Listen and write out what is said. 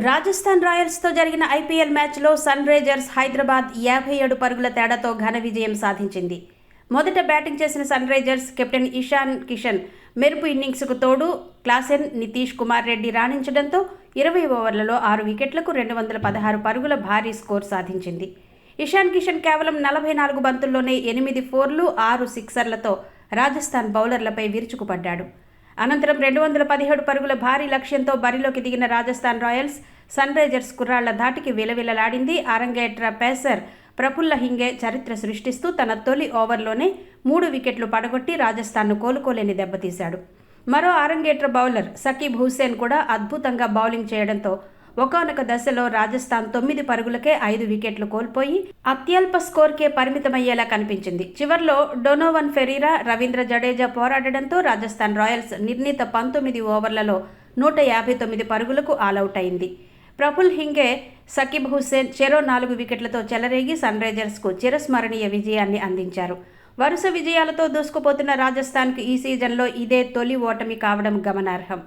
రాజస్థాన్ రాయల్స్తో జరిగిన ఐపీఎల్ మ్యాచ్లో sun Risers Hyderabad 57 పరుగుల తేడాతో ఘన విజయం సాధించింది. మొదట బ్యాటింగ్ చేసిన Sunrisers captain Ishan Kishan మెరుపు ఇన్నింగ్స్కు తోడు క్లాసెన్ నితీష్ కుమార్ రెడ్డి రాణించడంతో 20 ఓవర్లలో 6 వికెట్లకు 216 పరుగుల భారీ స్కోర్ సాధించింది. ఇషాన్ కిషన్ కేవలం 44 బంతుల్లోనే 8 ఫోర్లు 6 సిక్సర్లతో రాజస్థాన్ బౌలర్లపై విరుచుకుపడ్డాడు. అనంతరం 217 పరుగుల భారీ లక్ష్యంతో బరిలోకి దిగిన రాజస్థాన్ రాయల్స్ సన్ రైజర్స్ కుర్రాళ్ల ధాటికి విలవిలలాడింది. అరంగేట్ర పేసర్ ప్రఫుల్ల హింగే చరిత్ర సృష్టిస్తూ తన తొలి ఓవర్లోనే 3 వికెట్లు పడగొట్టి రాజస్థాన్ను కోలుకోలేని దెబ్బతీశాడు. మరో అరంగేట్ర బౌలర్ సకీబ్ హుస్సేన్ కూడా అద్భుతంగా బౌలింగ్ చేయడంతో ఒకానొక దశలో రాజస్థాన్ 9 పరుగులకే 5 వికెట్లు కోల్పోయి అత్యల్ప స్కోర్కే పరిమితమయ్యేలా కనిపించింది. చివర్లో డొనోవన్ ఫెరీరా, రవీంద్ర జడేజా పోరాడడంతో రాజస్థాన్ రాయల్స్ నిర్ణీత 19 ఓవర్లలో 159 పరుగులకు ఆలౌట్ అయింది. ప్రఫుల్ హింగే, సకీబ్ హుస్సేన్ చెరో 4 వికెట్లతో చెలరేగి సన్ రైజర్స్కు చిరస్మరణీయ విజయాన్ని అందించారు. వరుస విజయాలతో దూసుకుపోతున్న రాజస్థాన్కు ఈ సీజన్లో ఇదే తొలి ఓటమి కావడం గమనార్హం.